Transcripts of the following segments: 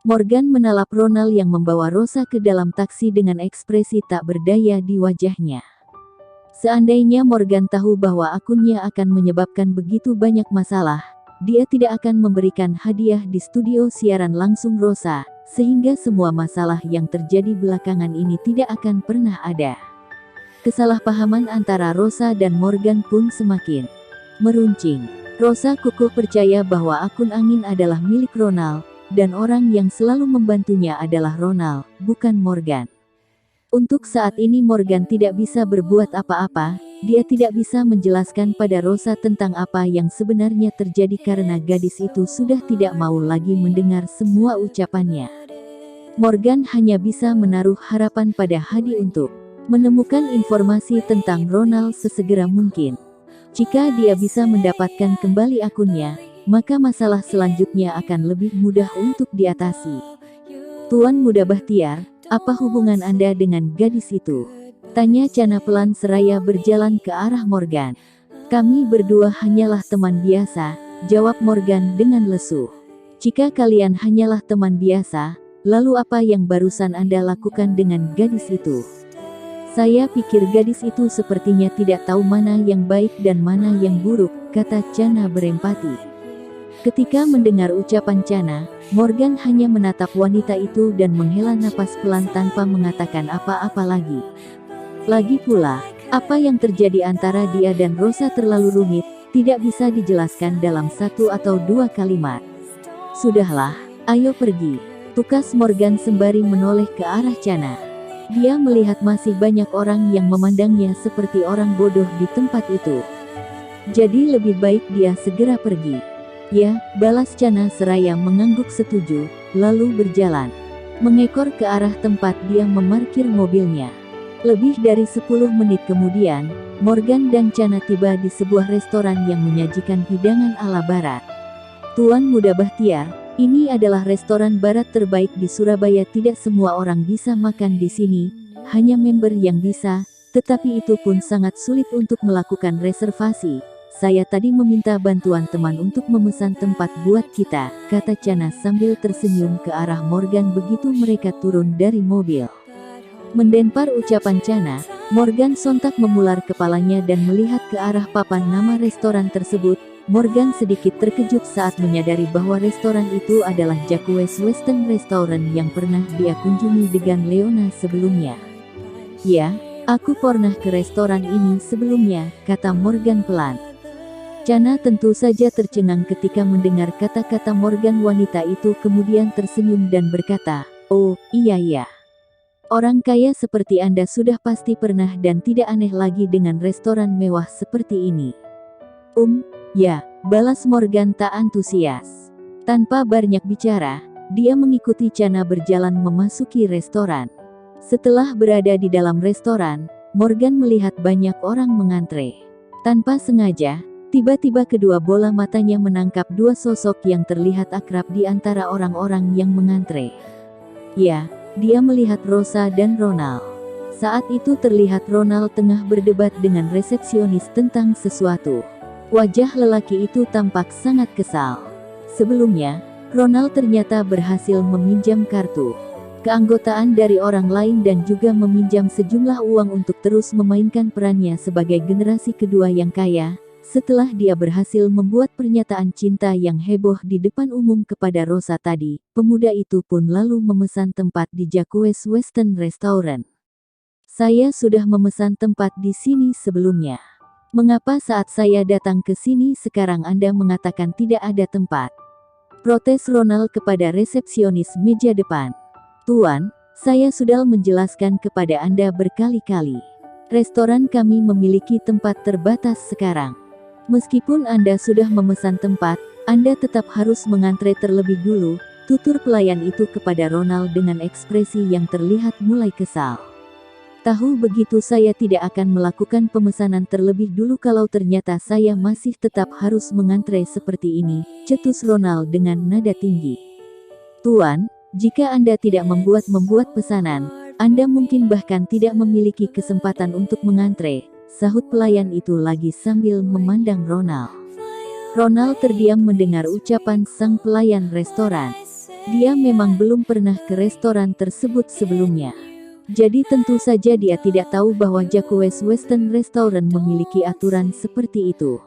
Morgan menalap Ronald yang membawa Rosa ke dalam taksi dengan ekspresi tak berdaya di wajahnya. Seandainya Morgan tahu bahwa akunnya akan menyebabkan begitu banyak masalah, dia tidak akan memberikan hadiah di studio siaran langsung Rosa, sehingga semua masalah yang terjadi belakangan ini tidak akan pernah ada. Kesalahpahaman antara Rosa dan Morgan pun semakin meruncing. Rosa kukuh percaya bahwa akun angin adalah milik Ronald, dan orang yang selalu membantunya adalah Ronald, bukan Morgan. Untuk saat ini Morgan tidak bisa berbuat apa-apa, dia tidak bisa menjelaskan pada Rosa tentang apa yang sebenarnya terjadi karena gadis itu sudah tidak mau lagi mendengar semua ucapannya. Morgan hanya bisa menaruh harapan pada Hadi untuk menemukan informasi tentang Ronald sesegera mungkin. Jika dia bisa mendapatkan kembali akunnya, maka masalah selanjutnya akan lebih mudah untuk diatasi. Tuan Muda Bahtiar, apa hubungan Anda dengan gadis itu? Tanya Chana pelan seraya berjalan ke arah Morgan. Kami berdua hanyalah teman biasa, jawab Morgan dengan lesu. Jika kalian hanyalah teman biasa, lalu apa yang barusan Anda lakukan dengan gadis itu? Saya pikir gadis itu sepertinya tidak tahu mana yang baik dan mana yang buruk, kata Chana berempati. Ketika mendengar ucapan Chana, Morgan hanya menatap wanita itu dan menghela napas pelan tanpa mengatakan apa-apa lagi. Lagi pula, apa yang terjadi antara dia dan Rosa terlalu rumit, tidak bisa dijelaskan dalam satu atau dua kalimat. Sudahlah, ayo pergi, tukas Morgan sembari menoleh ke arah Chana. Dia melihat masih banyak orang yang memandangnya seperti orang bodoh di tempat itu. Jadi lebih baik dia segera pergi. Ya, balas Chana seraya mengangguk setuju, lalu berjalan mengekor ke arah tempat dia memarkir mobilnya. Lebih dari 10 menit kemudian, Morgan dan Chana tiba di sebuah restoran yang menyajikan hidangan ala barat. Tuan Muda Bahtiar, ini adalah restoran barat terbaik di Surabaya. Tidak semua orang bisa makan di sini, hanya member yang bisa, tetapi itu pun sangat sulit untuk melakukan reservasi. Saya tadi meminta bantuan teman untuk memesan tempat buat kita, kata Chana sambil tersenyum ke arah Morgan begitu mereka turun dari mobil. Mendempar ucapan Chana, Morgan sontak memular kepalanya dan melihat ke arah papan nama restoran tersebut. Morgan sedikit terkejut saat menyadari bahwa restoran itu adalah Jacques Western Restaurant yang pernah dia kunjungi dengan Leona sebelumnya. Ya, aku pernah ke restoran ini sebelumnya, kata Morgan pelan. Chana tentu saja tercengang ketika mendengar kata-kata Morgan. Wanita itu kemudian tersenyum dan berkata, "Oh, iya. Orang kaya seperti Anda sudah pasti pernah dan tidak aneh lagi dengan restoran mewah seperti ini." Ya, balas Morgan tak antusias. Tanpa banyak bicara, dia mengikuti Chana berjalan memasuki restoran. Setelah berada di dalam restoran, Morgan melihat banyak orang mengantre. Tanpa sengaja, tiba-tiba kedua bola matanya menangkap dua sosok yang terlihat akrab di antara orang-orang yang mengantre. Ya, dia melihat Rosa dan Ronald. Saat itu terlihat Ronald tengah berdebat dengan resepsionis tentang sesuatu. Wajah lelaki itu tampak sangat kesal. Sebelumnya, Ronald ternyata berhasil meminjam kartu keanggotaan dari orang lain dan juga meminjam sejumlah uang untuk terus memainkan perannya sebagai generasi kedua yang kaya. Setelah dia berhasil membuat pernyataan cinta yang heboh di depan umum kepada Rosa tadi, pemuda itu pun lalu memesan tempat di Jacques Western Restaurant. Saya sudah memesan tempat di sini sebelumnya. Mengapa saat saya datang ke sini sekarang Anda mengatakan tidak ada tempat? Protes Ronald kepada resepsionis meja depan. Tuan, saya sudah menjelaskan kepada Anda berkali-kali. Restoran kami memiliki tempat terbatas sekarang. Meskipun Anda sudah memesan tempat, Anda tetap harus mengantre terlebih dulu, tutur pelayan itu kepada Ronald dengan ekspresi yang terlihat mulai kesal. Tahu begitu saya tidak akan melakukan pemesanan terlebih dulu kalau ternyata saya masih tetap harus mengantre seperti ini, cetus Ronald dengan nada tinggi. Tuan, jika Anda tidak membuat pesanan, Anda mungkin bahkan tidak memiliki kesempatan untuk mengantre, sahut pelayan itu lagi sambil memandang Ronald. Ronald terdiam mendengar ucapan sang pelayan restoran. Dia memang belum pernah ke restoran tersebut sebelumnya. Jadi tentu saja dia tidak tahu bahwa Jacques Western Restaurant memiliki aturan seperti itu.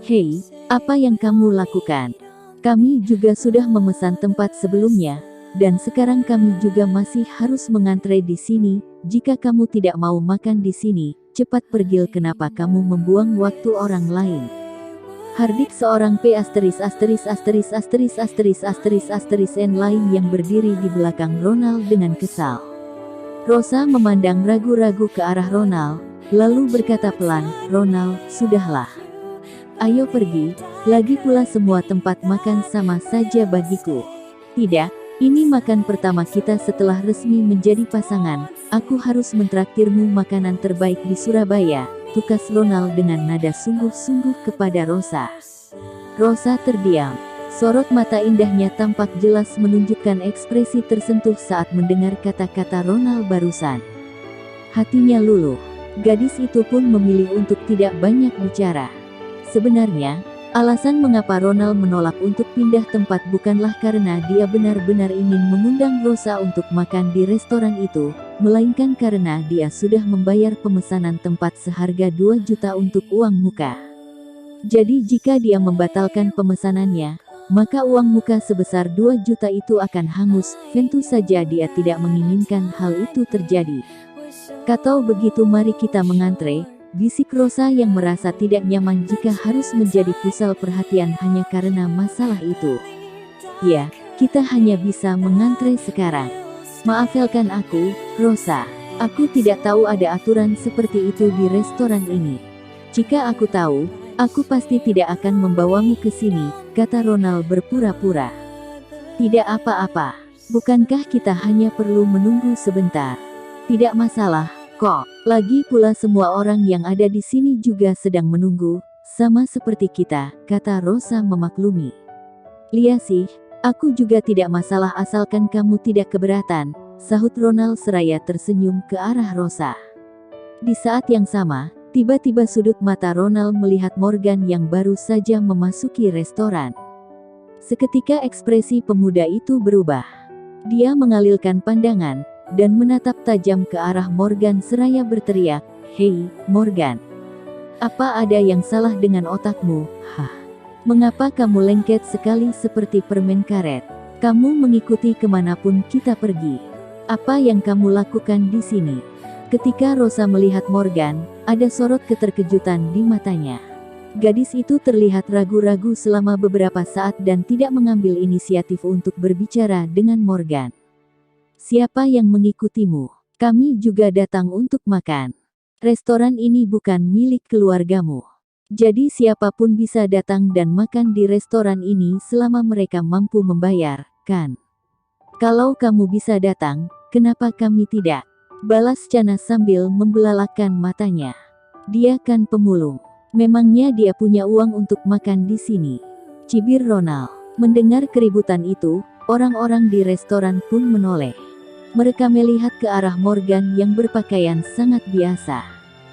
Hei, apa yang kamu lakukan? Kami juga sudah memesan tempat sebelumnya, dan sekarang kami juga masih harus mengantre di sini. Jika kamu tidak mau makan di sini, cepat pergi. Kenapa kamu membuang waktu orang lain? Hardik, seorang N lain yang berdiri di belakang Ronald dengan kesal. Rosa memandang ragu-ragu ke arah Ronald, lalu berkata pelan, "Ronald, sudahlah. Ayo pergi, lagi pula semua tempat makan sama saja bagiku." "Tidak, ini makan pertama kita setelah resmi menjadi pasangan. Aku harus mentraktirmu makanan terbaik di Surabaya," tukas Ronald dengan nada sungguh-sungguh kepada Rosa. Rosa terdiam. Sorot mata indahnya tampak jelas menunjukkan ekspresi tersentuh saat mendengar kata-kata Ronald barusan. Hatinya luluh. Gadis itu pun memilih untuk tidak banyak bicara. Sebenarnya, alasan mengapa Ronald menolak untuk pindah tempat bukanlah karena dia benar-benar ingin mengundang Rosa untuk makan di restoran itu, melainkan karena dia sudah membayar pemesanan tempat seharga 2 juta untuk uang muka. Jadi jika dia membatalkan pemesanannya, maka uang muka sebesar 2 juta itu akan hangus. Tentu saja dia tidak menginginkan hal itu terjadi. "Kalau begitu mari kita mengantre," bisik Rosa yang merasa tidak nyaman jika harus menjadi pusat perhatian hanya karena masalah itu. "Ya, kita hanya bisa mengantre sekarang. Maafkan aku, Rosa. Aku tidak tahu ada aturan seperti itu di restoran ini. Jika aku tahu, aku pasti tidak akan membawamu ke sini," kata Ronald berpura-pura. "Tidak apa-apa. Bukankah kita hanya perlu menunggu sebentar? Tidak masalah kok. Lagi pula semua orang yang ada di sini juga sedang menunggu, sama seperti kita," kata Rosa memaklumi. "Lihat sih, aku juga tidak masalah asalkan kamu tidak keberatan," sahut Ronald seraya tersenyum ke arah Rosa. Di saat yang sama, tiba-tiba sudut mata Ronald melihat Morgan yang baru saja memasuki restoran. Seketika ekspresi pemuda itu berubah. Dia mengalihkan pandangan dan menatap tajam ke arah Morgan seraya berteriak, "Hei, Morgan. Apa ada yang salah dengan otakmu? Hah? Mengapa kamu lengket sekali seperti permen karet? Kamu mengikuti kemanapun kita pergi. Apa yang kamu lakukan di sini?" Ketika Rosa melihat Morgan, ada sorot keterkejutan di matanya. Gadis itu terlihat ragu-ragu selama beberapa saat dan tidak mengambil inisiatif untuk berbicara dengan Morgan. "Siapa yang mengikutimu? Kami juga datang untuk makan. Restoran ini bukan milik keluargamu. Jadi siapapun bisa datang dan makan di restoran ini selama mereka mampu membayar, kan? Kalau kamu bisa datang, kenapa kami tidak?" balas Chana sambil membelalakan matanya. "Dia kan pemulung. Memangnya dia punya uang untuk makan di sini?" cibir Ronald. Mendengar keributan itu, orang-orang di restoran pun menoleh. Mereka melihat ke arah Morgan yang berpakaian sangat biasa.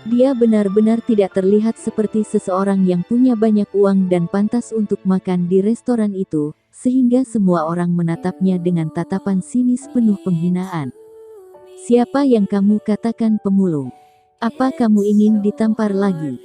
Dia benar-benar tidak terlihat seperti seseorang yang punya banyak uang dan pantas untuk makan di restoran itu, sehingga semua orang menatapnya dengan tatapan sinis penuh penghinaan. "Siapa yang kamu katakan pemulung? Apa kamu ingin ditampar lagi?"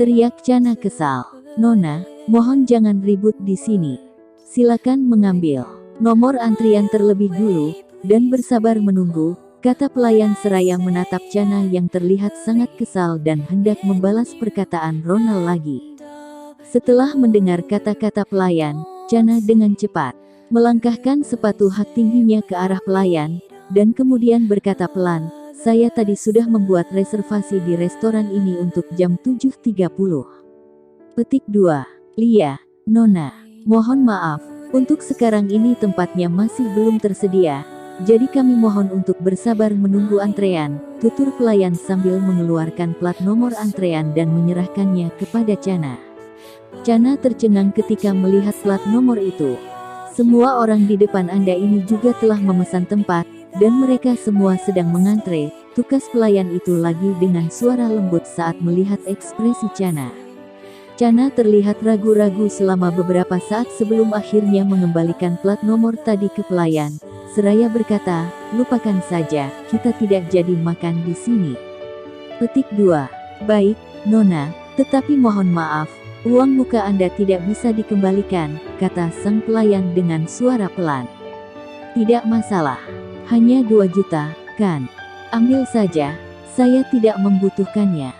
teriak Chana kesal. "Nona, mohon jangan ribut di sini. Silakan mengambil nomor antrian terlebih dulu, dan bersabar menunggu," kata pelayan seraya menatap Chana yang terlihat sangat kesal dan hendak membalas perkataan Ronald lagi. Setelah mendengar kata-kata pelayan, Chana dengan cepat melangkahkan sepatu hak tingginya ke arah pelayan, dan kemudian berkata pelan, "Saya tadi sudah membuat reservasi di restoran ini untuk jam 7.30. Petik 2. Lia, Nona. Mohon maaf, untuk sekarang ini tempatnya masih belum tersedia. Jadi kami mohon untuk bersabar menunggu antrean," tutur pelayan sambil mengeluarkan plat nomor antrean dan menyerahkannya kepada Chana. Chana tercengang ketika melihat plat nomor itu. "Semua orang di depan Anda ini juga telah memesan tempat, dan mereka semua sedang mengantre," tukas pelayan itu lagi dengan suara lembut saat melihat ekspresi Chana. Chana terlihat ragu-ragu selama beberapa saat sebelum akhirnya mengembalikan plat nomor tadi ke pelayan. Seraya berkata, lupakan saja, kita tidak jadi makan di sini. Petik 2. Baik, Nona, tetapi mohon maaf, uang muka Anda tidak bisa dikembalikan, kata sang pelayan dengan suara pelan. Tidak masalah, hanya 2 juta, kan? Ambil saja, saya tidak membutuhkannya.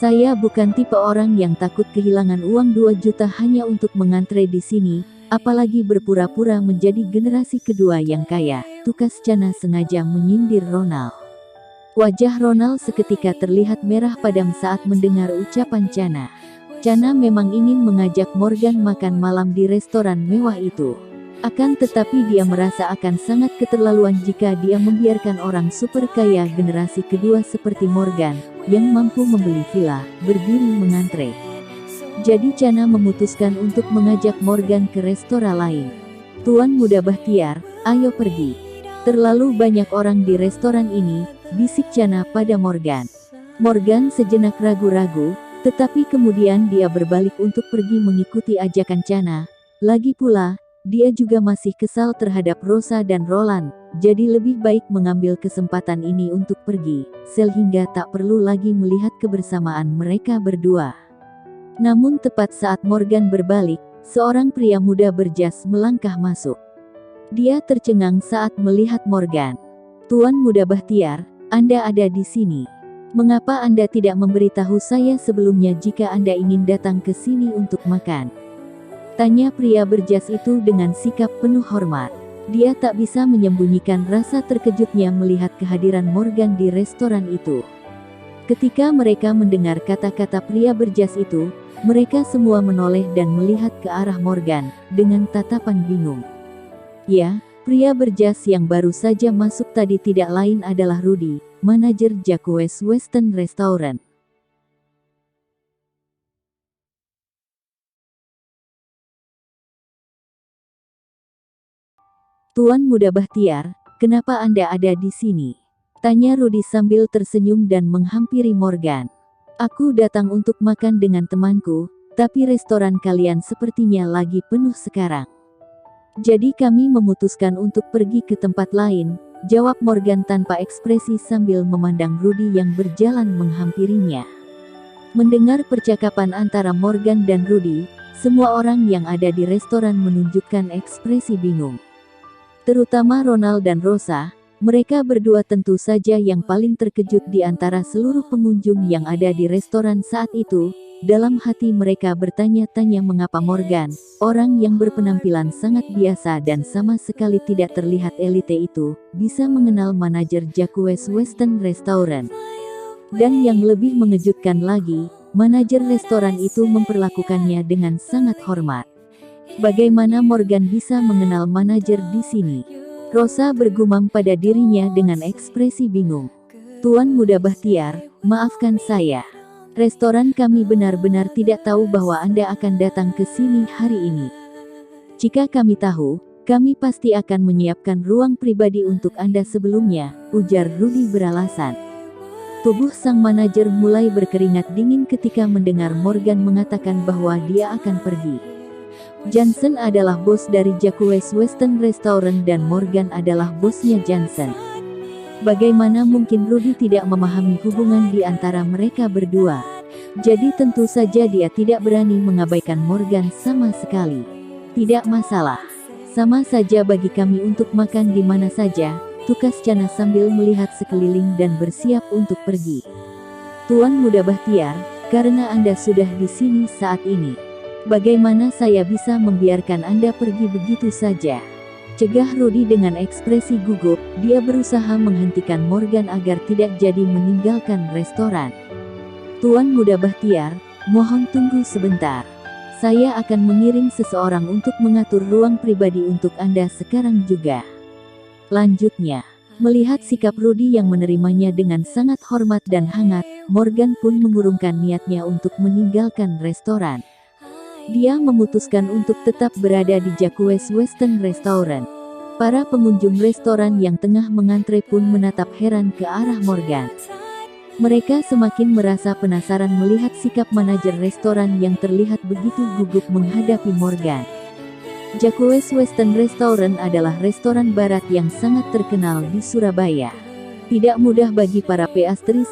Saya bukan tipe orang yang takut kehilangan uang 2 juta hanya untuk mengantre di sini, apalagi berpura-pura menjadi generasi kedua yang kaya, tukas Chana sengaja menyindir Ronald. Wajah Ronald seketika terlihat merah padam saat mendengar ucapan Chana. Chana memang ingin mengajak Morgan makan malam di restoran mewah itu. Akan tetapi dia merasa akan sangat keterlaluan jika dia membiarkan orang super kaya generasi kedua seperti Morgan, yang mampu membeli villa, berdiri mengantre. Jadi Chana memutuskan untuk mengajak Morgan ke restoran lain. Tuan Muda Bahtiar, ayo pergi. Terlalu banyak orang di restoran ini, bisik Chana pada Morgan. Morgan sejenak ragu-ragu, tetapi kemudian dia berbalik untuk pergi mengikuti ajakan Chana. Lagi pula, dia juga masih kesal terhadap Rosa dan Roland, jadi lebih baik mengambil kesempatan ini untuk pergi, sehingga tak perlu lagi melihat kebersamaan mereka berdua. Namun tepat saat Morgan berbalik, seorang pria muda berjas melangkah masuk. Dia tercengang saat melihat Morgan. Tuan Muda Bahtiar, Anda ada di sini. Mengapa Anda tidak memberitahu saya sebelumnya jika Anda ingin datang ke sini untuk makan? Tanya pria berjas itu dengan sikap penuh hormat. Dia tak bisa menyembunyikan rasa terkejutnya melihat kehadiran Morgan di restoran itu. Ketika mereka mendengar kata-kata pria berjas itu, mereka semua menoleh dan melihat ke arah Morgan, dengan tatapan bingung. Ya, pria berjas yang baru saja masuk tadi tidak lain adalah Rudy, manajer Jacques Western Restaurant. Tuan Muda Bahtiar, kenapa Anda ada di sini? Tanya Rudy sambil tersenyum dan menghampiri Morgan. Aku datang untuk makan dengan temanku, tapi restoran kalian sepertinya lagi penuh sekarang. Jadi kami memutuskan untuk pergi ke tempat lain, jawab Morgan tanpa ekspresi sambil memandang Rudy yang berjalan menghampirinya. Mendengar percakapan antara Morgan dan Rudy, semua orang yang ada di restoran menunjukkan ekspresi bingung. Terutama Ronald dan Rosa, mereka berdua tentu saja yang paling terkejut di antara seluruh pengunjung yang ada di restoran saat itu. Dalam hati mereka bertanya-tanya mengapa Morgan, orang yang berpenampilan sangat biasa dan sama sekali tidak terlihat elite itu, bisa mengenal manajer Jacques Western Restaurant. Dan yang lebih mengejutkan lagi, manajer restoran itu memperlakukannya dengan sangat hormat. Bagaimana Morgan bisa mengenal manajer di sini? Rosa bergumam pada dirinya dengan ekspresi bingung. Tuan Muda Bahtiar, maafkan saya. Restoran kami benar-benar tidak tahu bahwa Anda akan datang ke sini hari ini. Jika kami tahu, kami pasti akan menyiapkan ruang pribadi untuk Anda sebelumnya, ujar Rudy beralasan. Tubuh sang manajer mulai berkeringat dingin ketika mendengar Morgan mengatakan bahwa dia akan pergi. Johnson adalah bos dari Jacques Western Restaurant dan Morgan adalah bosnya Johnson. Bagaimana mungkin Rudy tidak memahami hubungan di antara mereka berdua? Jadi tentu saja dia tidak berani mengabaikan Morgan sama sekali. Tidak masalah. Sama saja bagi kami untuk makan di mana saja, tukas Chana sambil melihat sekeliling dan bersiap untuk pergi. Tuan Muda Bahtiar, karena Anda sudah di sini saat ini, bagaimana saya bisa membiarkan Anda pergi begitu saja? Cegah Rudy dengan ekspresi gugup, dia berusaha menghentikan Morgan agar tidak jadi meninggalkan restoran. Tuan Muda Bahtiar, mohon tunggu sebentar. Saya akan mengirim seseorang untuk mengatur ruang pribadi untuk Anda sekarang juga. Lanjutnya, melihat sikap Rudy yang menerimanya dengan sangat hormat dan hangat, Morgan pun mengurungkan niatnya untuk meninggalkan restoran. Dia memutuskan untuk tetap berada di Jacques Western Restaurant. Para pengunjung restoran yang tengah mengantre pun menatap heran ke arah Morgan. Mereka semakin merasa penasaran melihat sikap manajer restoran yang terlihat begitu gugup menghadapi Morgan. Jacques Western Restaurant adalah restoran barat yang sangat terkenal di Surabaya. Tidak mudah bagi para P***N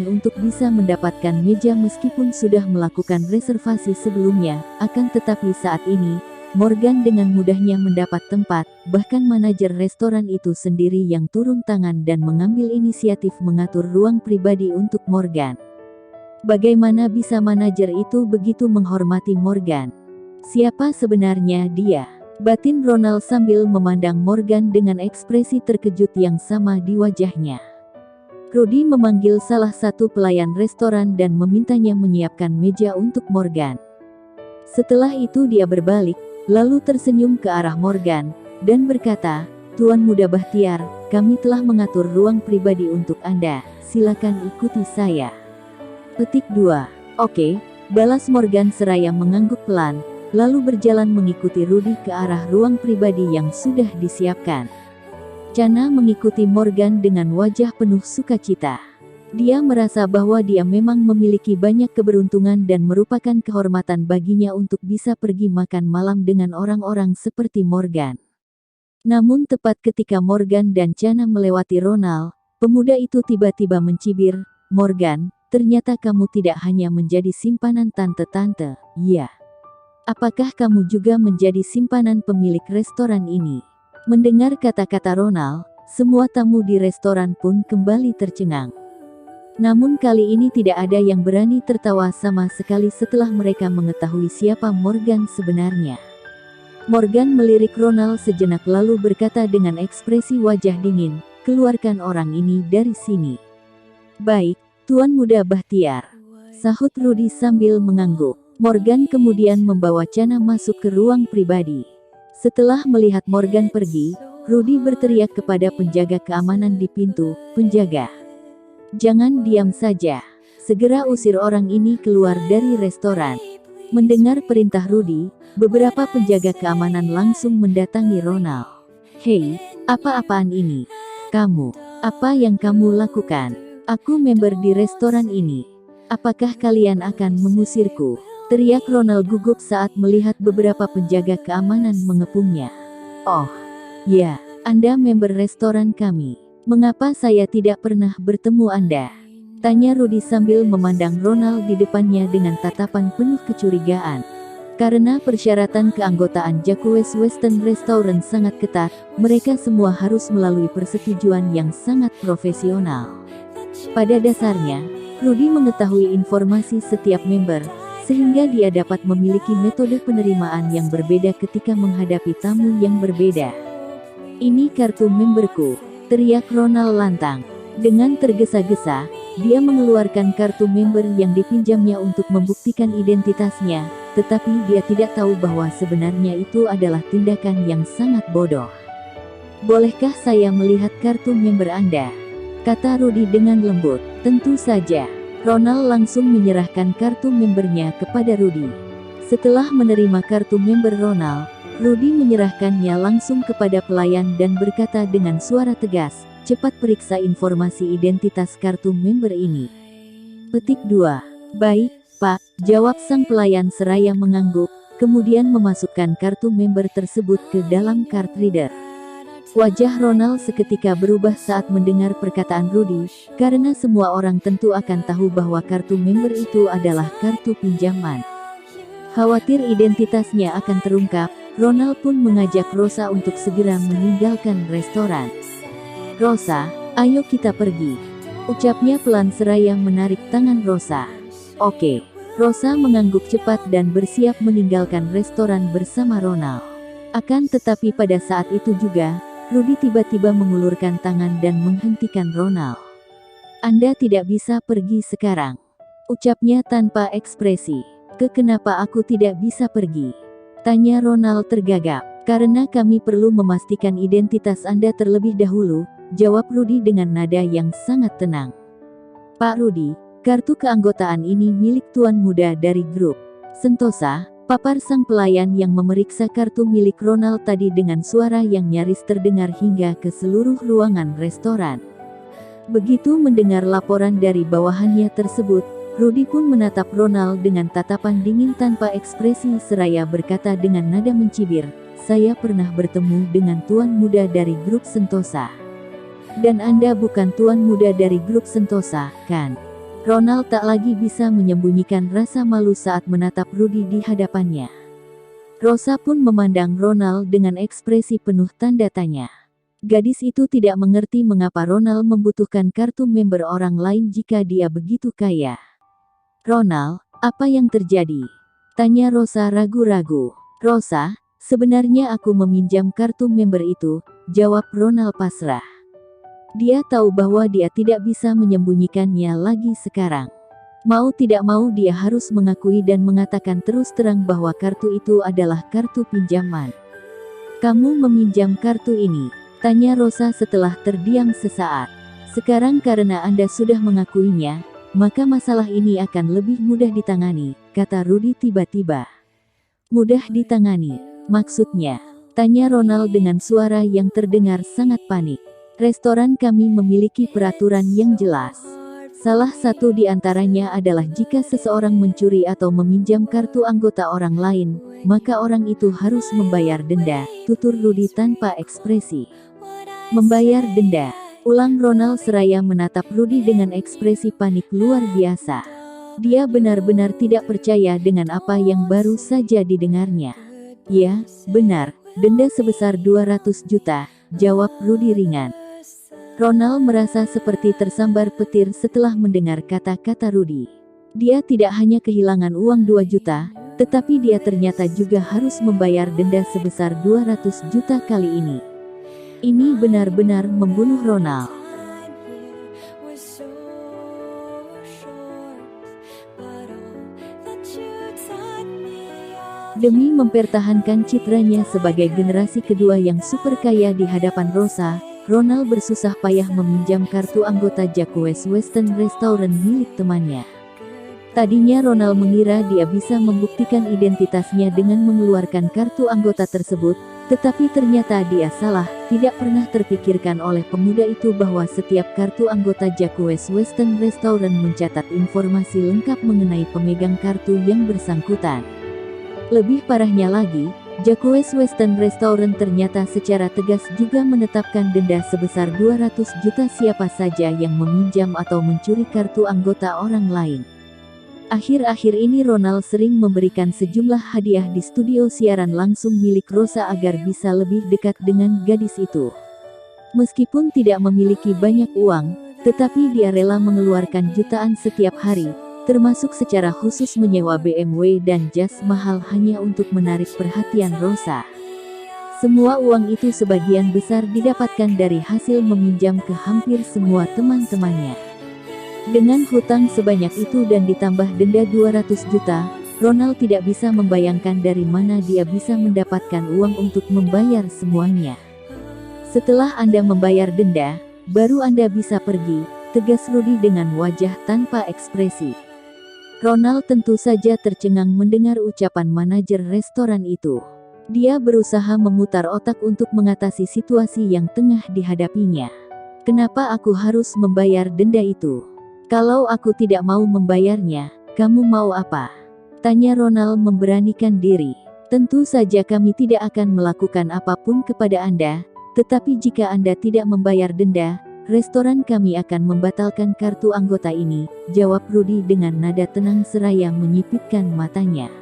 untuk bisa mendapatkan meja meskipun sudah melakukan reservasi sebelumnya, akan tetapi saat ini, Morgan dengan mudahnya mendapat tempat, bahkan manajer restoran itu sendiri yang turun tangan dan mengambil inisiatif mengatur ruang pribadi untuk Morgan. Bagaimana bisa manajer itu begitu menghormati Morgan? Siapa sebenarnya dia? Batin Ronald sambil memandang Morgan dengan ekspresi terkejut yang sama di wajahnya. Rudy memanggil salah satu pelayan restoran dan memintanya menyiapkan meja untuk Morgan. Setelah itu dia berbalik, lalu tersenyum ke arah Morgan, dan berkata, "Tuan Muda Bahtiar, kami telah mengatur ruang pribadi untuk Anda, silakan ikuti saya." Petik 2. Oke, balas Morgan seraya mengangguk pelan, lalu berjalan mengikuti Rudy ke arah ruang pribadi yang sudah disiapkan. Chana mengikuti Morgan dengan wajah penuh sukacita. Dia merasa bahwa dia memang memiliki banyak keberuntungan dan merupakan kehormatan baginya untuk bisa pergi makan malam dengan orang-orang seperti Morgan. Namun tepat ketika Morgan dan Chana melewati Ronald, pemuda itu tiba-tiba mencibir, "Morgan, ternyata kamu tidak hanya menjadi simpanan tante-tante, ya. Apakah kamu juga menjadi simpanan pemilik restoran ini?" Mendengar kata-kata Ronald, semua tamu di restoran pun kembali tercengang. Namun kali ini tidak ada yang berani tertawa sama sekali setelah mereka mengetahui siapa Morgan sebenarnya. Morgan melirik Ronald sejenak lalu berkata dengan ekspresi wajah dingin, "Keluarkan orang ini dari sini." "Baik, Tuan Muda Bahtiar," sahut Rudy sambil mengangguk. Morgan kemudian membawa Chana masuk ke ruang pribadi. Setelah melihat Morgan pergi, Rudy berteriak kepada penjaga keamanan di pintu, "Penjaga, jangan diam saja. Segera usir orang ini keluar dari restoran." Mendengar perintah Rudy, beberapa penjaga keamanan langsung mendatangi Ronald. "Hei, apa-apaan ini? Kamu, apa yang kamu lakukan? Aku member di restoran ini. Apakah kalian akan mengusirku?" teriak Ronald gugup saat melihat beberapa penjaga keamanan mengepungnya. "Oh, ya, Anda member restoran kami. Mengapa saya tidak pernah bertemu Anda?" tanya Rudy sambil memandang Ronald di depannya dengan tatapan penuh kecurigaan. Karena persyaratan keanggotaan Jacques Western Restaurant sangat ketat, mereka semua harus melalui persetujuan yang sangat profesional. Pada dasarnya, Rudy mengetahui informasi setiap member, sehingga dia dapat memiliki metode penerimaan yang berbeda ketika menghadapi tamu yang berbeda. "Ini kartu memberku," teriak Ronald lantang. Dengan tergesa-gesa, dia mengeluarkan kartu member yang dipinjamnya untuk membuktikan identitasnya, tetapi dia tidak tahu bahwa sebenarnya itu adalah tindakan yang sangat bodoh. "Bolehkah saya melihat kartu member Anda?" kata Rudy dengan lembut. "Tentu saja." Ronald langsung menyerahkan kartu membernya kepada Rudy. Setelah menerima kartu member Ronald, Rudy menyerahkannya langsung kepada pelayan dan berkata dengan suara tegas, "Cepat periksa informasi identitas kartu member ini." Petik 2. "Baik, Pak," jawab sang pelayan seraya mengangguk, kemudian memasukkan kartu member tersebut ke dalam card reader. Wajah Ronald seketika berubah saat mendengar perkataan Rudy, karena semua orang tentu akan tahu bahwa kartu member itu adalah kartu pinjaman. Khawatir identitasnya akan terungkap, Ronald pun mengajak Rosa untuk segera meninggalkan restoran. "Rosa, ayo kita pergi," ucapnya pelan seraya menarik tangan Rosa. "Oke." Rosa mengangguk cepat dan bersiap meninggalkan restoran bersama Ronald. Akan tetapi pada saat itu juga, Rudy tiba-tiba mengulurkan tangan dan menghentikan Ronald. "Anda tidak bisa pergi sekarang," ucapnya tanpa ekspresi. "Kenapa aku tidak bisa pergi?" tanya Ronald tergagap. "Karena kami perlu memastikan identitas Anda terlebih dahulu," jawab Rudy dengan nada yang sangat tenang. "Pak Rudy, kartu keanggotaan ini milik Tuan Muda dari grup Sentosa," papar sang pelayan yang memeriksa kartu milik Ronald tadi dengan suara yang nyaris terdengar hingga ke seluruh ruangan restoran. Begitu mendengar laporan dari bawahannya tersebut, Rudy pun menatap Ronald dengan tatapan dingin tanpa ekspresi seraya berkata dengan nada mencibir, "Saya pernah bertemu dengan tuan muda dari grup Sentosa. Dan Anda bukan tuan muda dari grup Sentosa, kan?" Ronald tak lagi bisa menyembunyikan rasa malu saat menatap Rudy di hadapannya. Rosa pun memandang Ronald dengan ekspresi penuh tanda tanya. Gadis itu tidak mengerti mengapa Ronald membutuhkan kartu member orang lain jika dia begitu kaya. "Ronald, apa yang terjadi?" tanya Rosa ragu-ragu. "Rosa, sebenarnya aku meminjam kartu member itu," jawab Ronald pasrah. Dia tahu bahwa dia tidak bisa menyembunyikannya lagi sekarang. Mau tidak mau dia harus mengakui dan mengatakan terus terang bahwa kartu itu adalah kartu pinjaman. "Kamu meminjam kartu ini?" tanya Rosa setelah terdiam sesaat. "Sekarang karena Anda sudah mengakuinya, maka masalah ini akan lebih mudah ditangani," kata Rudy tiba-tiba. "Mudah ditangani? Maksudnya?" tanya Ronald dengan suara yang terdengar sangat panik. "Restoran kami memiliki peraturan yang jelas. Salah satu di antaranya adalah jika seseorang mencuri atau meminjam kartu anggota orang lain, maka orang itu harus membayar denda," tutur Rudy tanpa ekspresi. "Membayar denda?" ulang Ronald seraya menatap Rudy dengan ekspresi panik luar biasa. Dia benar-benar tidak percaya dengan apa yang baru saja didengarnya. "Ya, benar, denda sebesar 200 juta, jawab Rudy ringan. Ronald merasa seperti tersambar petir setelah mendengar kata-kata Rudy. Dia tidak hanya kehilangan uang 2 juta, tetapi dia ternyata juga harus membayar denda sebesar 200 juta kali ini. Ini benar-benar membunuh Ronald. Demi mempertahankan citranya sebagai generasi kedua yang super kaya di hadapan Rosa, Ronald bersusah payah meminjam kartu anggota Jacques Western Restaurant milik temannya. Tadinya Ronald mengira dia bisa membuktikan identitasnya dengan mengeluarkan kartu anggota tersebut, tetapi ternyata dia salah. Tidak pernah terpikirkan oleh pemuda itu bahwa setiap kartu anggota Jacques Western Restaurant mencatat informasi lengkap mengenai pemegang kartu yang bersangkutan. Lebih parahnya lagi, Jacques Western Restaurant ternyata secara tegas juga menetapkan denda sebesar 200 juta siapa saja yang meminjam atau mencuri kartu anggota orang lain. Akhir-akhir ini Ronald sering memberikan sejumlah hadiah di studio siaran langsung milik Rosa agar bisa lebih dekat dengan gadis itu. Meskipun tidak memiliki banyak uang, tetapi dia rela mengeluarkan jutaan setiap hari, termasuk secara khusus menyewa BMW dan jas mahal hanya untuk menarik perhatian Rosa. Semua uang itu sebagian besar didapatkan dari hasil meminjam ke hampir semua teman-temannya. Dengan hutang sebanyak itu dan ditambah denda 200 juta, Ronald tidak bisa membayangkan dari mana dia bisa mendapatkan uang untuk membayar semuanya. "Setelah Anda membayar denda, baru Anda bisa pergi," tegas Rudy dengan wajah tanpa ekspresi. Ronald tentu saja tercengang mendengar ucapan manajer restoran itu. Dia berusaha memutar otak untuk mengatasi situasi yang tengah dihadapinya. "Kenapa aku harus membayar denda itu? Kalau aku tidak mau membayarnya, kamu mau apa?" tanya Ronald memberanikan diri. "Tentu saja kami tidak akan melakukan apapun kepada Anda, tetapi jika Anda tidak membayar denda, restoran kami akan membatalkan kartu anggota ini," jawab Rudy dengan nada tenang seraya menyipitkan matanya.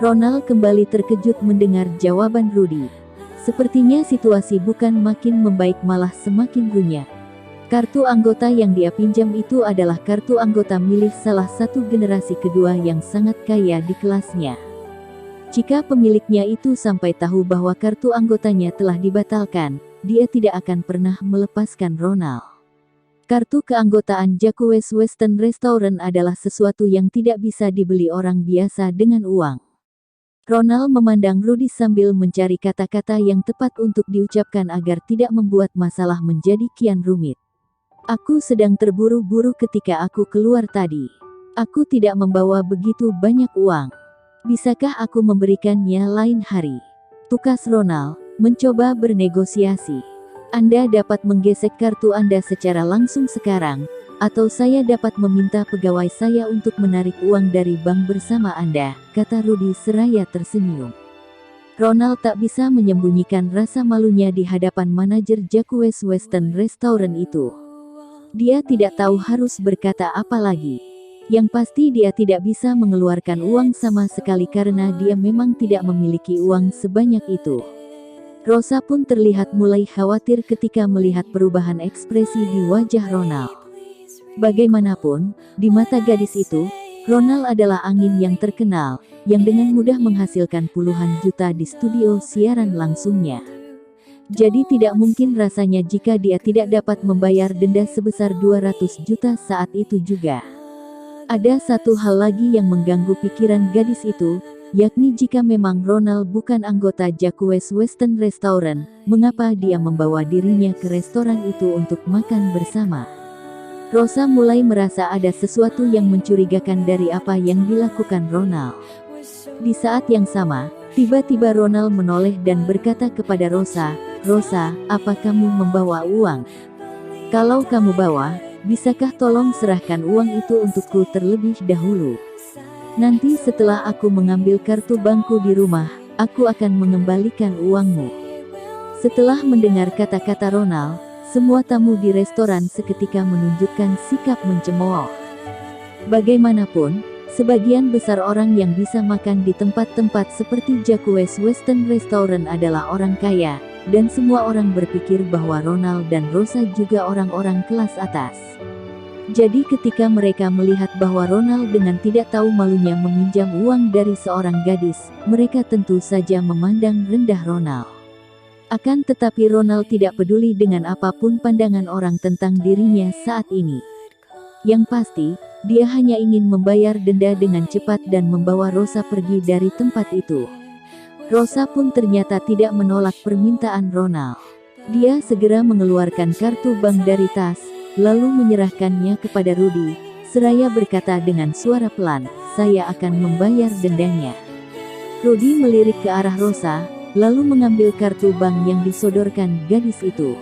Ronald kembali terkejut mendengar jawaban Rudy. Sepertinya situasi bukan makin membaik malah semakin runyam. Kartu anggota yang dia pinjam itu adalah kartu anggota milik salah satu generasi kedua yang sangat kaya di kelasnya. Jika pemiliknya itu sampai tahu bahwa kartu anggotanya telah dibatalkan, dia tidak akan pernah melepaskan Ronald. Kartu keanggotaan Jacques Western Restaurant adalah sesuatu yang tidak bisa dibeli orang biasa dengan uang. Ronald memandang Rudy sambil mencari kata-kata yang tepat untuk diucapkan agar tidak membuat masalah menjadi kian rumit. "Aku sedang terburu-buru ketika aku keluar tadi. Aku tidak membawa begitu banyak uang. Bisakah aku memberikannya lain hari?" tukas Ronald, mencoba bernegosiasi. Anda dapat menggesek kartu Anda secara langsung sekarang, atau saya dapat meminta pegawai saya untuk menarik uang dari bank bersama Anda, kata Rudy seraya tersenyum. Ronald tak bisa menyembunyikan rasa malunya di hadapan manajer Jacques Western Restaurant itu. Dia tidak tahu harus berkata apa lagi. Yang pasti dia tidak bisa mengeluarkan uang sama sekali karena dia memang tidak memiliki uang sebanyak itu. Rosa pun terlihat mulai khawatir ketika melihat perubahan ekspresi di wajah Ronald. Bagaimanapun, di mata gadis itu, Ronald adalah angin yang terkenal, yang dengan mudah menghasilkan puluhan juta di studio siaran langsungnya. Jadi tidak mungkin rasanya jika dia tidak dapat membayar denda sebesar 200 juta saat itu juga. Ada satu hal lagi yang mengganggu pikiran gadis itu, yakni jika memang Ronald bukan anggota Jacques Western Restaurant, mengapa dia membawa dirinya ke restoran itu untuk makan bersama? Rosa mulai merasa ada sesuatu yang mencurigakan dari apa yang dilakukan Ronald. Di saat yang sama, tiba-tiba Ronald menoleh dan berkata kepada Rosa, "Rosa, apa kamu membawa uang? Kalau kamu bawa, bisakah tolong serahkan uang itu untukku terlebih dahulu? Nanti setelah aku mengambil kartu bankku di rumah, aku akan mengembalikan uangmu." Setelah mendengar kata-kata Ronald, semua tamu di restoran seketika menunjukkan sikap mencemooh. Bagaimanapun, sebagian besar orang yang bisa makan di tempat-tempat seperti Jacques Western Restaurant adalah orang kaya, dan semua orang berpikir bahwa Ronald dan Rosa juga orang-orang kelas atas. Jadi ketika mereka melihat bahwa Ronald dengan tidak tahu malunya meminjam uang dari seorang gadis, mereka tentu saja memandang rendah Ronald. Akan tetapi Ronald tidak peduli dengan apapun pandangan orang tentang dirinya saat ini. Yang pasti, dia hanya ingin membayar denda dengan cepat dan membawa Rosa pergi dari tempat itu. Rosa pun ternyata tidak menolak permintaan Ronald. Dia segera mengeluarkan kartu bank dari tas, lalu menyerahkannya kepada Rudy, seraya berkata dengan suara pelan, "Saya akan membayar dendanya." Rudy melirik ke arah Rosa, lalu mengambil kartu bank yang disodorkan gadis itu.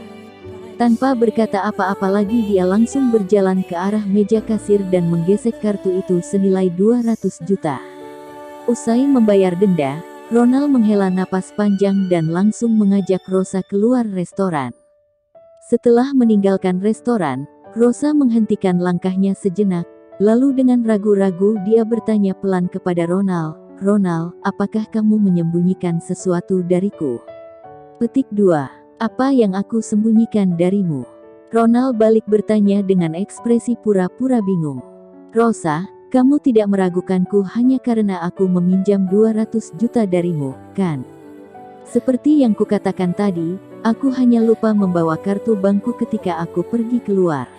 Tanpa berkata apa-apa lagi dia langsung berjalan ke arah meja kasir dan menggesek kartu itu senilai 200 juta. Usai membayar denda, Ronald menghela napas panjang dan langsung mengajak Rosa keluar restoran. Setelah meninggalkan restoran, Rosa menghentikan langkahnya sejenak, lalu dengan ragu-ragu dia bertanya pelan kepada Ronald, "Ronald, apakah kamu menyembunyikan sesuatu dariku?" Petik 2. Apa yang aku sembunyikan darimu? Ronald balik bertanya dengan ekspresi pura-pura bingung. "Rosa, kamu tidak meragukanku hanya karena aku meminjam 200 juta darimu, kan? Seperti yang kukatakan tadi, aku hanya lupa membawa kartu bankku ketika aku pergi keluar.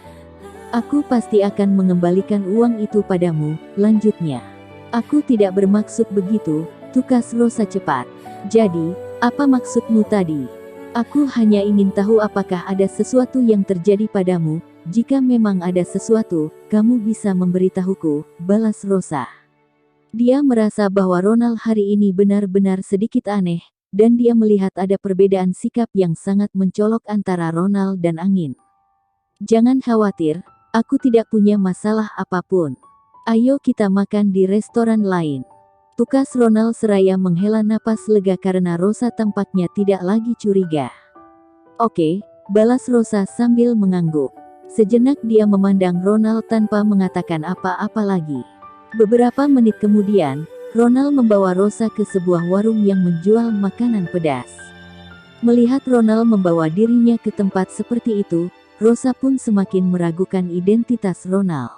Aku pasti akan mengembalikan uang itu padamu," lanjutnya. "Aku tidak bermaksud begitu," tukas Rosa cepat. "Jadi, apa maksudmu tadi?" "Aku hanya ingin tahu apakah ada sesuatu yang terjadi padamu. Jika memang ada sesuatu, kamu bisa memberitahuku," balas Rosa. Dia merasa bahwa Ronald hari ini benar-benar sedikit aneh, dan dia melihat ada perbedaan sikap yang sangat mencolok antara Ronald dan angin. "Jangan khawatir, aku tidak punya masalah apapun. Ayo kita makan di restoran lain," tukas Ronald seraya menghela napas lega karena Rosa tampaknya tidak lagi curiga. "Oke," balas Rosa sambil mengangguk. Sejenak dia memandang Ronald tanpa mengatakan apa-apa lagi. Beberapa menit kemudian, Ronald membawa Rosa ke sebuah warung yang menjual makanan pedas. Melihat Ronald membawa dirinya ke tempat seperti itu, Rosa pun semakin meragukan identitas Ronald.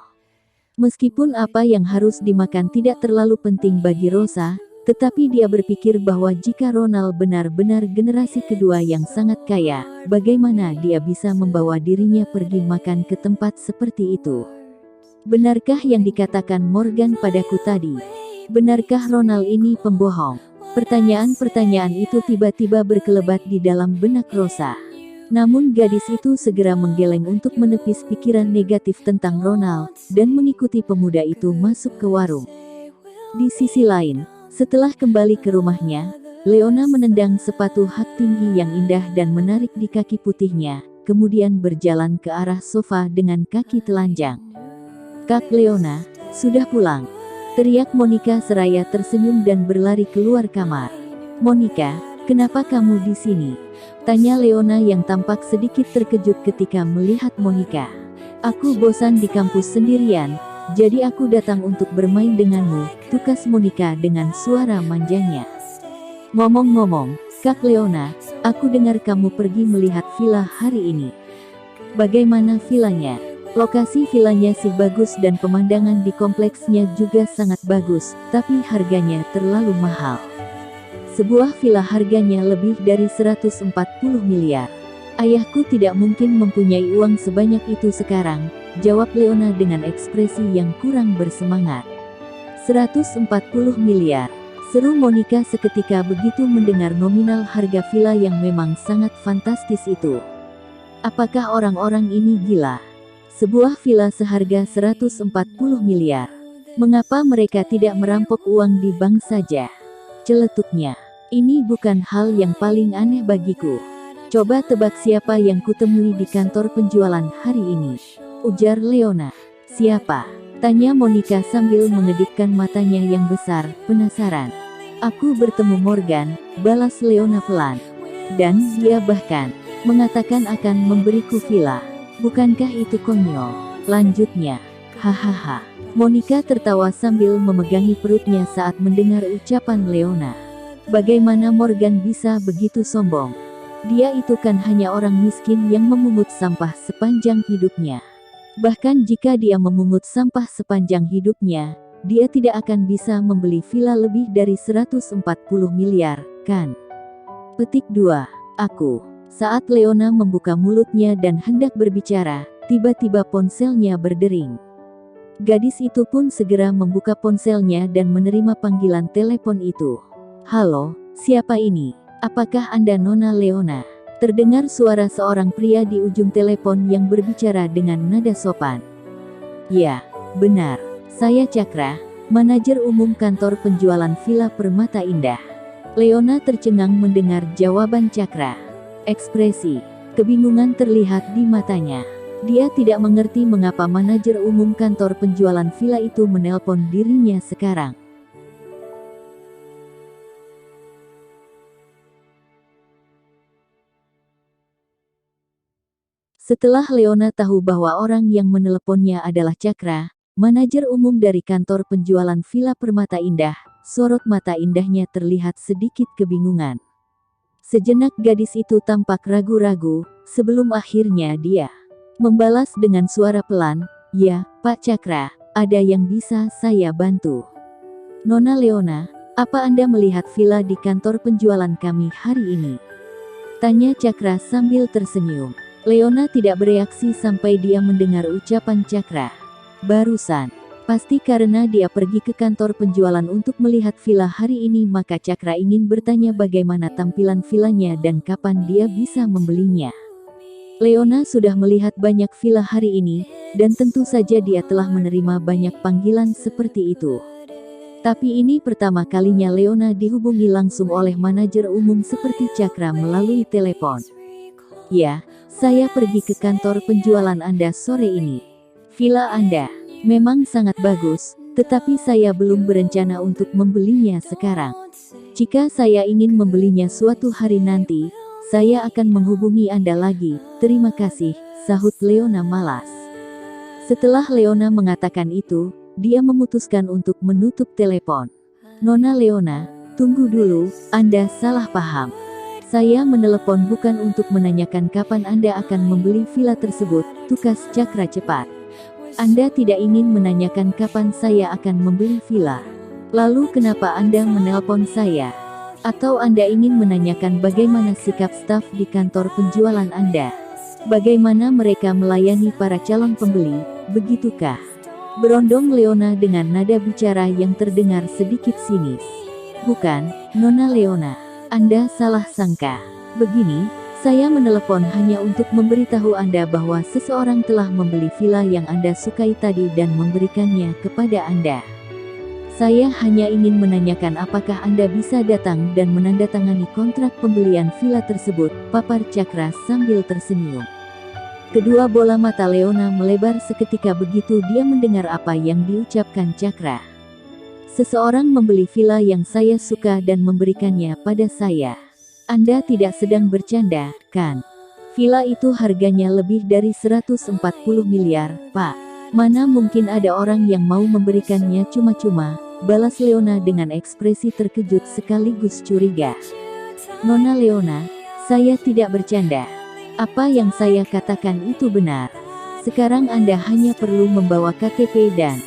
Meskipun apa yang harus dimakan tidak terlalu penting bagi Rosa, tetapi dia berpikir bahwa jika Ronald benar-benar generasi kedua yang sangat kaya, bagaimana dia bisa membawa dirinya pergi makan ke tempat seperti itu? Benarkah yang dikatakan Morgan padaku tadi? Benarkah Ronald ini pembohong? Pertanyaan-pertanyaan itu tiba-tiba berkelebat di dalam benak Rosa. Namun gadis itu segera menggeleng untuk menepis pikiran negatif tentang Ronald, dan mengikuti pemuda itu masuk ke warung. Di sisi lain, setelah kembali ke rumahnya, Leona menendang sepatu hak tinggi yang indah dan menarik di kaki putihnya, kemudian berjalan ke arah sofa dengan kaki telanjang. "Kak Leona, sudah pulang?" teriak Monica seraya tersenyum dan berlari keluar kamar. "Monica, kenapa kamu di sini?" tanya Leona yang tampak sedikit terkejut ketika melihat Monica. "Aku bosan di kampus sendirian, jadi aku datang untuk bermain denganmu," tukas Monica dengan suara manjanya. "Ngomong-ngomong, Kak Leona, aku dengar kamu pergi melihat villa hari ini. Bagaimana villanya?" Lokasi villanya sih bagus dan pemandangan di kompleksnya juga sangat bagus, tapi harganya terlalu mahal. Sebuah villa harganya lebih dari 140 miliar. "Ayahku tidak mungkin mempunyai uang sebanyak itu sekarang," jawab Leona dengan ekspresi yang kurang bersemangat. 140 miliar, seru Monica seketika begitu mendengar nominal harga villa yang memang sangat fantastis itu. Apakah orang-orang ini gila? Sebuah villa seharga 140 miliar. Mengapa mereka tidak merampok uang di bank saja? Celetuknya. "Ini bukan hal yang paling aneh bagiku. Coba tebak siapa yang kutemui di kantor penjualan hari ini," ujar Leona. "Siapa?" tanya Monica sambil mengedipkan matanya yang besar, penasaran. "Aku bertemu Morgan," balas Leona pelan. "Dan dia bahkan mengatakan akan memberiku villa. Bukankah itu konyol?" lanjutnya. "Hahaha." Monica tertawa sambil memegangi perutnya saat mendengar ucapan Leona. Bagaimana Morgan bisa begitu sombong? Dia itu kan hanya orang miskin yang memungut sampah sepanjang hidupnya. Bahkan jika dia memungut sampah sepanjang hidupnya, dia tidak akan bisa membeli villa lebih dari 140 miliar, kan? Petik 2. Aku. Saat Leona membuka mulutnya dan hendak berbicara, tiba-tiba ponselnya berdering. Gadis itu pun segera membuka ponselnya dan menerima panggilan telepon itu. "Halo, siapa ini? Apakah Anda Nona Leona?" Terdengar suara seorang pria di ujung telepon yang berbicara dengan nada sopan. "Ya, benar. Saya Cakra, manajer umum kantor penjualan Villa Permata Indah." Leona tercengang mendengar jawaban Cakra. Ekspresi kebingungan terlihat di matanya. Dia tidak mengerti mengapa manajer umum kantor penjualan villa itu menelpon dirinya sekarang. Setelah Leona tahu bahwa orang yang meneleponnya adalah Cakra, manajer umum dari kantor penjualan Villa Permata Indah, sorot mata indahnya terlihat sedikit kebingungan. Sejenak gadis itu tampak ragu-ragu, sebelum akhirnya dia membalas dengan suara pelan, "Ya, Pak Cakra, ada yang bisa saya bantu?" "Nona Leona, apa Anda melihat villa di kantor penjualan kami hari ini?" tanya Cakra sambil tersenyum. Leona tidak bereaksi sampai dia mendengar ucapan Cakra. Barusan. Pasti karena dia pergi ke kantor penjualan untuk melihat villa hari ini, maka Cakra ingin bertanya bagaimana tampilan villanya dan kapan dia bisa membelinya. Leona sudah melihat banyak villa hari ini, dan tentu saja dia telah menerima banyak panggilan seperti itu. Tapi ini pertama kalinya Leona dihubungi langsung oleh manajer umum seperti Cakra melalui telepon. "Ya, saya pergi ke kantor penjualan Anda sore ini. Villa Anda memang sangat bagus, tetapi saya belum berencana untuk membelinya sekarang. Jika saya ingin membelinya suatu hari nanti, saya akan menghubungi Anda lagi. Terima kasih," sahut Leona malas. Setelah Leona mengatakan itu, dia memutuskan untuk menutup telepon. "Nona Leona, tunggu dulu, Anda salah paham. Saya menelepon bukan untuk menanyakan kapan Anda akan membeli villa tersebut," tukas Cakra cepat. "Anda tidak ingin menanyakan kapan saya akan membeli villa. Lalu kenapa Anda menelpon saya? Atau Anda ingin menanyakan bagaimana sikap staf di kantor penjualan Anda? Bagaimana mereka melayani para calon pembeli, begitukah?" berondong Leona dengan nada bicara yang terdengar sedikit sinis. "Bukan, Nona Leona. Anda salah sangka. Begini, saya menelepon hanya untuk memberitahu Anda bahwa seseorang telah membeli villa yang Anda sukai tadi dan memberikannya kepada Anda. Saya hanya ingin menanyakan apakah Anda bisa datang dan menandatangani kontrak pembelian villa tersebut, papar Cakra sambil tersenyum. Kedua bola mata Leona melebar seketika begitu dia mendengar apa yang diucapkan Cakra. Seseorang membeli villa yang saya suka dan memberikannya pada saya. Anda tidak sedang bercanda, kan? Villa itu harganya lebih dari 140 miliar, Pak. Mana mungkin ada orang yang mau memberikannya cuma-cuma, balas Leona dengan ekspresi terkejut sekaligus curiga. Nona Leona, saya tidak bercanda. Apa yang saya katakan itu benar. Sekarang Anda hanya perlu membawa KTP dan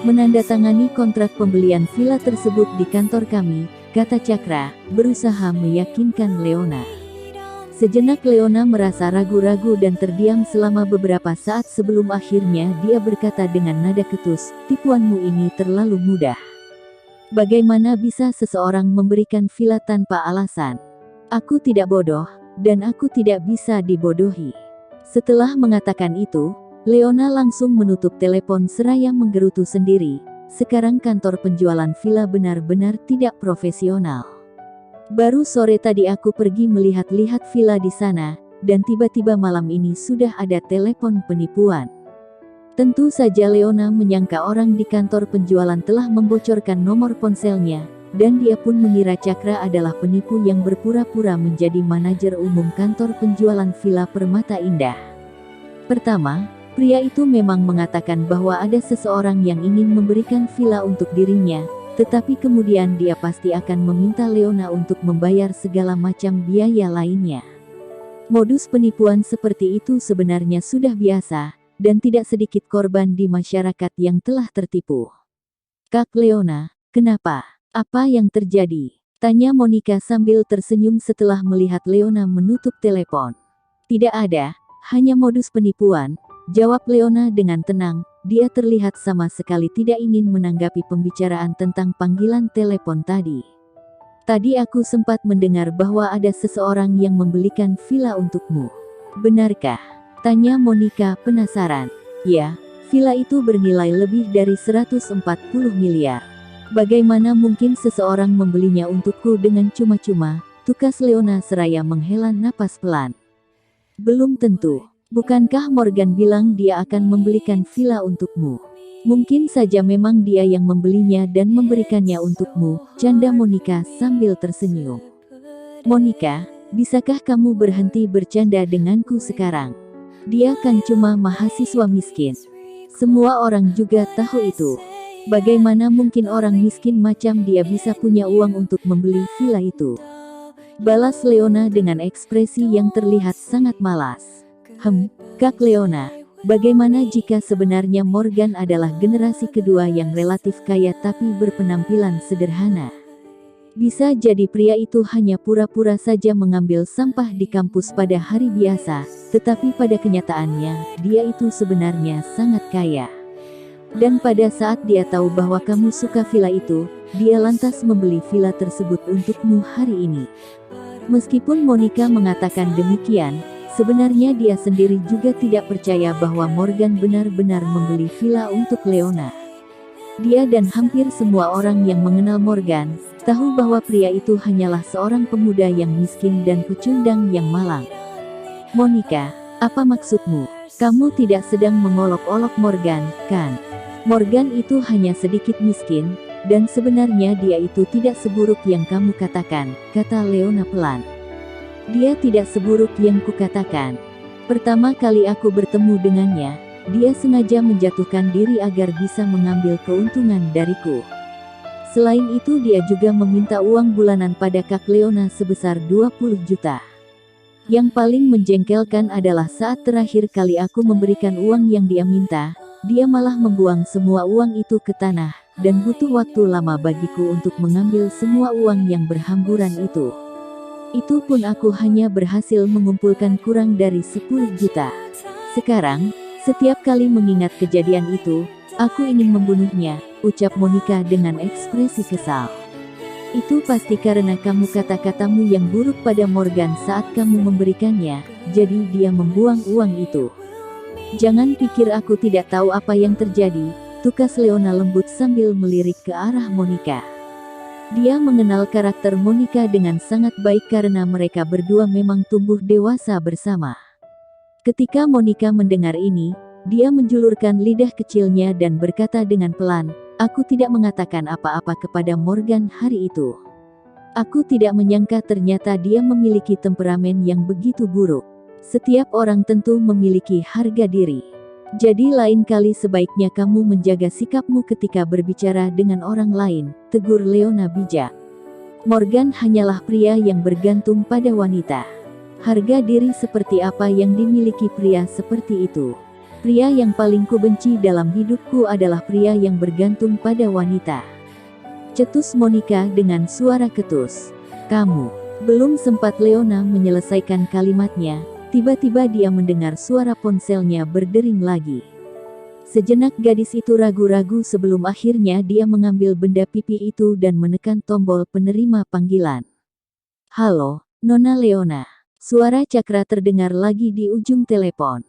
menandatangani kontrak pembelian villa tersebut di kantor kami, kata Cakra, berusaha meyakinkan Leona. Sejenak Leona merasa ragu-ragu dan terdiam selama beberapa saat sebelum akhirnya dia berkata dengan nada ketus, tipuanmu ini terlalu mudah. Bagaimana bisa seseorang memberikan villa tanpa alasan? Aku tidak bodoh, dan aku tidak bisa dibodohi. Setelah mengatakan itu, Leona langsung menutup telepon seraya menggerutu sendiri. Sekarang kantor penjualan villa benar-benar tidak profesional. Baru sore tadi aku pergi melihat-lihat villa di sana, dan tiba-tiba malam ini sudah ada telepon penipuan. Tentu saja Leona menyangka orang di kantor penjualan telah membocorkan nomor ponselnya, dan dia pun mengira Cakra adalah penipu yang berpura-pura menjadi manajer umum kantor penjualan villa Permata Indah. Pertama, pria itu memang mengatakan bahwa ada seseorang yang ingin memberikan villa untuk dirinya, tetapi kemudian dia pasti akan meminta Leona untuk membayar segala macam biaya lainnya. Modus penipuan seperti itu sebenarnya sudah biasa, dan tidak sedikit korban di masyarakat yang telah tertipu. Kak Leona, kenapa? Apa yang terjadi? Tanya Monica sambil tersenyum setelah melihat Leona menutup telepon. Tidak ada, hanya modus penipuan, jawab Leona dengan tenang. Dia terlihat sama sekali tidak ingin menanggapi pembicaraan tentang panggilan telepon tadi. Tadi aku sempat mendengar bahwa ada seseorang yang membelikan villa untukmu. Benarkah? Tanya Monica penasaran. Ya, villa itu bernilai lebih dari 140 miliar. Bagaimana mungkin seseorang membelinya untukku dengan cuma-cuma? Tukas Leona seraya menghela napas pelan. Belum tentu. Bukankah Morgan bilang dia akan membelikan villa untukmu? Mungkin saja memang dia yang membelinya dan memberikannya untukmu, canda Monica sambil tersenyum. Monica, bisakah kamu berhenti bercanda denganku sekarang? Dia kan cuma mahasiswa miskin. Semua orang juga tahu itu. Bagaimana mungkin orang miskin macam dia bisa punya uang untuk membeli villa itu? Balas Leona dengan ekspresi yang terlihat sangat malas. Kak Leona, bagaimana jika sebenarnya Morgan adalah generasi kedua yang relatif kaya tapi berpenampilan sederhana? Bisa jadi pria itu hanya pura-pura saja mengambil sampah di kampus pada hari biasa, tetapi pada kenyataannya, dia itu sebenarnya sangat kaya. Dan pada saat dia tahu bahwa kamu suka villa itu, dia lantas membeli villa tersebut untukmu hari ini. Meskipun Monica mengatakan demikian, sebenarnya dia sendiri juga tidak percaya bahwa Morgan benar-benar membeli villa untuk Leona. Dia dan hampir semua orang yang mengenal Morgan, tahu bahwa pria itu hanyalah seorang pemuda yang miskin dan pecundang yang malang. Monica, apa maksudmu? Kamu tidak sedang mengolok-olok Morgan, kan? Morgan itu hanya sedikit miskin, dan sebenarnya dia itu tidak seburuk yang kamu katakan, kata Leona pelan. Dia tidak seburuk yang kukatakan. Pertama kali aku bertemu dengannya, dia sengaja menjatuhkan diri agar bisa mengambil keuntungan dariku. Selain itu dia juga meminta uang bulanan pada Kak Leona sebesar 20 juta. Yang paling menjengkelkan adalah saat terakhir kali aku memberikan uang yang dia minta, dia malah membuang semua uang itu ke tanah, dan butuh waktu lama bagiku untuk mengambil semua uang yang berhamburan itu. Itu pun aku hanya berhasil mengumpulkan kurang dari 10 juta. Sekarang, setiap kali mengingat kejadian itu, aku ingin membunuhnya, ucap Monica dengan ekspresi kesal. Itu pasti karena kamu kata-katamu yang buruk pada Morgan saat kamu memberikannya, jadi dia membuang uang itu. Jangan pikir aku tidak tahu apa yang terjadi, tukas Leona lembut sambil melirik ke arah Monica. Dia mengenal karakter Monica dengan sangat baik karena mereka berdua memang tumbuh dewasa bersama. Ketika Monica mendengar ini, dia menjulurkan lidah kecilnya dan berkata dengan pelan, "Aku tidak mengatakan apa-apa kepada Morgan hari itu. Aku tidak menyangka ternyata dia memiliki temperamen yang begitu buruk. Setiap orang tentu memiliki harga diri. Jadi lain kali sebaiknya kamu menjaga sikapmu ketika berbicara dengan orang lain," tegur Leona bijak. Morgan hanyalah pria yang bergantung pada wanita. Harga diri seperti apa yang dimiliki pria seperti itu? Pria yang paling kubenci dalam hidupku adalah pria yang bergantung pada wanita. Cetus Monica dengan suara ketus. "Kamu..." Belum sempat Leona menyelesaikan kalimatnya, tiba-tiba dia mendengar suara ponselnya berdering lagi. Sejenak gadis itu ragu-ragu sebelum akhirnya dia mengambil benda pipi itu dan menekan tombol penerima panggilan. "Halo, Nona Leona." Suara Cakra terdengar lagi di ujung telepon.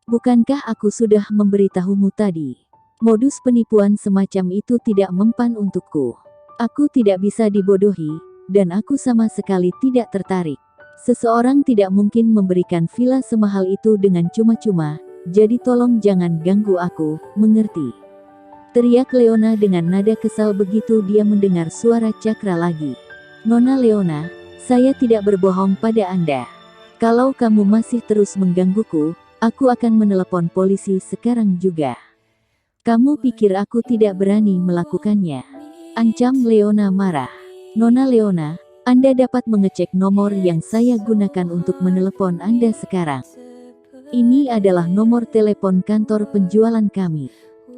"Bukankah aku sudah memberitahumu tadi? Modus penipuan semacam itu tidak mempan untukku. Aku tidak bisa dibodohi, dan aku sama sekali tidak tertarik. Seseorang tidak mungkin memberikan villa semahal itu dengan cuma-cuma, jadi tolong jangan ganggu aku, mengerti?" Teriak Leona dengan nada kesal begitu dia mendengar suara Cakra lagi. "Nona Leona, saya tidak berbohong pada Anda. Kalau kamu masih terus menggangguku, aku akan menelepon polisi sekarang juga. Kamu pikir aku tidak berani melakukannya?" ancam Leona marah. "Nona Leona, Anda dapat mengecek nomor yang saya gunakan untuk menelepon Anda sekarang. Ini adalah nomor telepon kantor penjualan kami.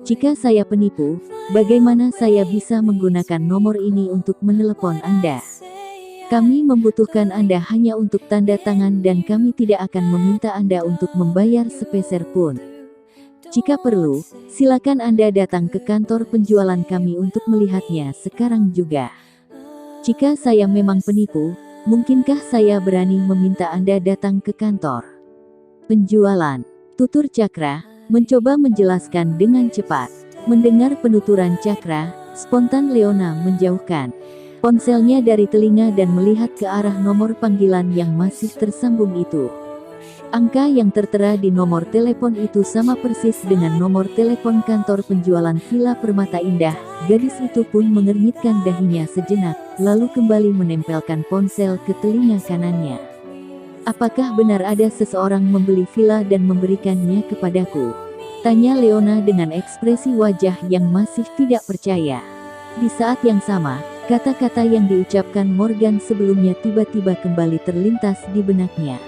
Jika saya penipu, bagaimana saya bisa menggunakan nomor ini untuk menelepon Anda? Kami membutuhkan Anda hanya untuk tanda tangan dan kami tidak akan meminta Anda untuk membayar sepeser pun. Jika perlu, silakan Anda datang ke kantor penjualan kami untuk melihatnya sekarang juga. Jika saya memang penipu, mungkinkah saya berani meminta Anda datang ke kantor penjualan?" tutur Cakra, mencoba menjelaskan dengan cepat. Mendengar penuturan Cakra, spontan Leona menjauhkan ponselnya dari telinga dan melihat ke arah nomor panggilan yang masih tersambung itu. Angka yang tertera di nomor telepon itu sama persis dengan nomor telepon kantor penjualan Villa Permata Indah. Gadis itu pun mengernyitkan dahinya sejenak, lalu kembali menempelkan ponsel ke telinga kanannya. "Apakah benar ada seseorang membeli villa dan memberikannya kepadaku?" tanya Leona dengan ekspresi wajah yang masih tidak percaya. Di saat yang sama, kata-kata yang diucapkan Morgan sebelumnya tiba-tiba kembali terlintas di benaknya.